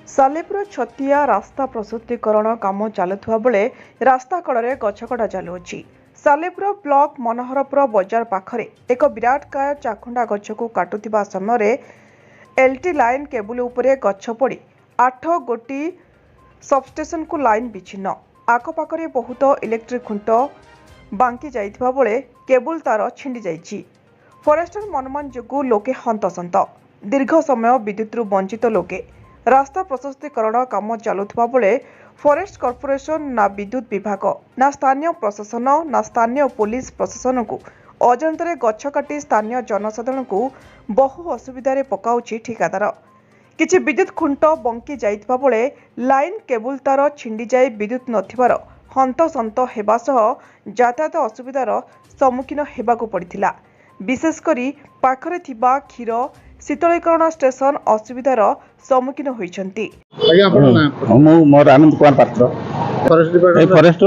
सालेपुर छतिया रास्ता प्रस्तुतिकरण काम चलुवा बेले रास्ता कड़े गछकटा चलुअछि। सालेपुर ब्लॉक मनोहरपुर बजार पाखरे एक विराटकाय चाखुंडा गछ को काटुवा समय एलटी लाइन केबुल उपरे गछ पड़ी 8 गोटी सबस्टेशन को लाइन विच्छिन्न। आखपाखरे बहुत इलेक्ट्रिक खुंट बांकी जाइथिबा बेले केबुल तार छिंडी जाइछि। फरेस्टर मनमान जोगु लोके हंतसंत। दीर्घ समय विद्युत वंचित लोके रास्ता प्रशस्तीकरण काम चलुवा बेले फरेस्ट कॉर्पोरेशन ना विद्युत विभाग ना स्थानीय प्रशासन ना स्थानीय पुलिस प्रशासन को अजाणत गछ काटी स्थानीय जनसाधारण को बहु असुविधा पकाउछि ठिकादार। किछि विद्युत खुंट बंकी जाइथिबा बेले लाइन केबुल तार छिंडी जाई विद्युत नथिबार हंतसंत हेबा सह यातायात असुविधार सम्मुखीन हेबाकु पड़िथिला। विशेषकरी पाखरे थिबा क्षीर शीतलीकरण स्टेशन असुविधार सम्मुखीन होइछन्ति। मोर आनंद कुमार पात्र फरेस्ट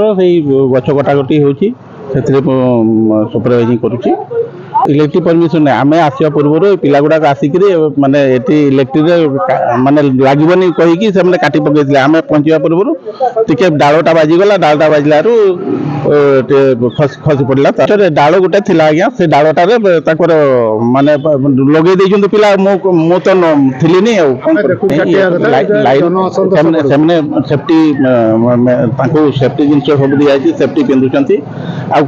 गछ कटाकटी होची सुपरवाइजिंग करुची। इलेक्ट्रिक परमिशन आम आसवा पूर्व पिला गुड़ाक आसिक माने इलेक्ट्रिक माने लगे कहीकि से काटी पकई आम पहुँचा पूर्व टे डालटा बाजिगला डालटा बाजिलू खसी पड़ा डाल गोटे थी आज्ञा से डालटार माने लगे देते पिला मु तो थी सेफ्टी सेफ्टी जिन सब दिखाई सेफ्टी पिंधुंट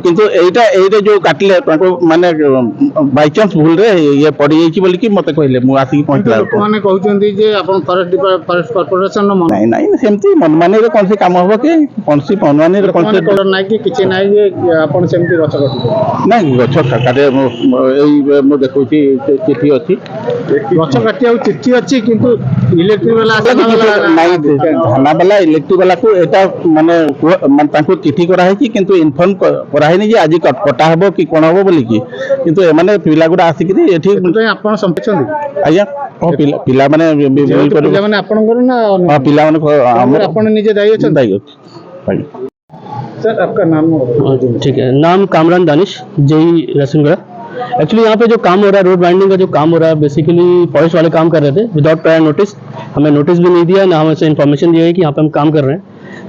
किंतु एटा जो काटिले माने बाय चांस भूल रे ये पड़ी जाइछि बोली कि मते कहले मु आसी पहुंचला माने कहउचंदी जे आपण फॉरेस्ट कॉर्पोरेशन न नहीं नहीं सेमती मनमानी रे कोनसी काम होबो के कोनसी मनमानी रे कोनसी ऑर्डर नाही कि किछि नाही जे आपण सेमती गछ काटि नहीं गछ काटे एई मु देखुछि चिट्ठी अछि गछ काटि आ चिट्ठी अछि किंतु इलेक्ट्रिक वाला नहीं थाना वाला इलेक्ट्रिक वाला को एटा माने ताको चिट्ठी करा है किंतु इन्फॉर्म करा है जे आज कटा हबो कि कोन हबो बोली कि किंतु एमाने पिला गुडा आसी कि एठी आपण संपछंदी आज्ञा पिला माने पिला माने आपण करू ना हां पिला माने आपण निजे दाई अछन दाई सर आपका नाम? ठीक है, नाम कामरान दानिश जेई रसूलगढ़। एक्चुअली यहाँ पे जो काम हो रहा है रोड वाइंडिंग का जो काम हो रहा है बेसिकली फॉरेस्ट वाले काम कर रहे थे विदाउट प्रायर नोटिस। हमें नोटिस भी नहीं दिया ना हमें से इन्फॉर्मेशन दिया है कि यहाँ पे हम काम कर रहे हैं।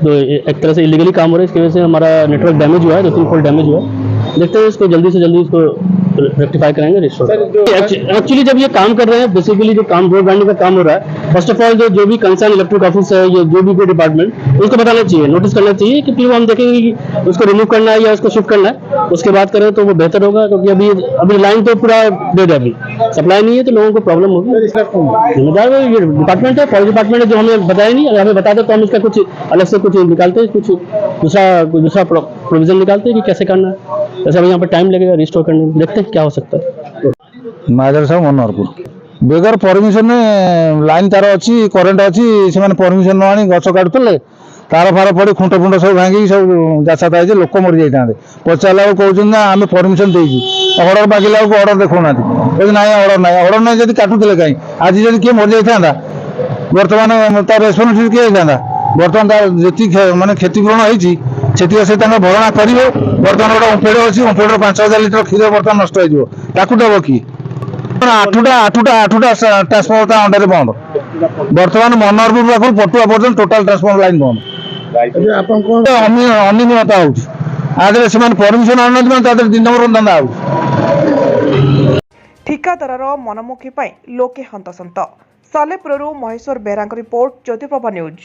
तो एक तरह से इलीगली काम हो रहा है। इसकी वजह से हमारा नेटवर्क डैमेज हुआ है, 2-3 फोल्ड डैमेज हुआ है। देखते हैं इसको जल्दी से जल्दी इसको रेक्टिफाई करेंगे रिस्टोर। एक्चुअली जब ये काम कर रहे हैं बेसिकली जो काम रोड वाइंडिंग का काम हो रहा है फर्स्ट ऑफ ऑल जो भी कंसर्न इलेक्ट्रिक ऑफिस है या जो भी कोई डिपार्टमेंट उसको बताना चाहिए, नोटिस करना चाहिए कि फिर हम देखेंगे कि उसको रिमूव करना है या उसको शिफ्ट करना है, उसके बाद करें तो वो बेहतर होगा। क्योंकि अभी लाइन तो पूरा डेड है, अभी सप्लाई नहीं है तो लोगों को प्रॉब्लम होगी। जिम्मेदार ये डिपार्टमेंट है, फॉरेस्ट डिपार्टमेंट है जो हमें बताया नहीं। अगर हमें बताते तो हम इसका कुछ अलग से कुछ निकालते, कुछ दूसरा प्रोविजन निकालते कि कैसे करना है। जैसे अभी यहाँ पर टाइम लगेगा रिस्टोर करने में, देखते हैं क्या हो सकता है। नागर साहब मनोहरपुर बेगर परमिशन लाइन तार अच्छी करेन्ट अच्छी से परमिशन न आनी गछ काटुले तार फार पड़ी खुंट फुंट सब भांगी सब जाचा था लोक मरी जाते पचारा कहते ना आम परमिशन देगी अर्डर मागिला अर्डर देखा ना ना अर्डर ना जब काटुले कहीं आज जब किए मरी जाता बर्तमान तार रेस्पन्सिबिलिटी किए जाता बर्तमान जी मानने क्षतिपूरण होती से भरणा करेंगे। बर्तमान गोटे ओम्फेड अच्छी ओम्फेड 5000 लिटर क्षीर बर्तमान नष्ट हो दब कि 8टा ट्रांसफॉर्मर अंडर बंद। बर्तमान मनोहरपुर पाखु पटुआ पर्यटन टोटाल ट्रांसफॉर्मर लाइन बंद अनियमितता होती से परमिशन आना दिन नंबर धंदा हो। ठिकादार मनमुखी लोके हंतसंत। सालेपुरु महेश्वर बेहरा रिपोर्ट ज्योतिप्रभा न्यूज।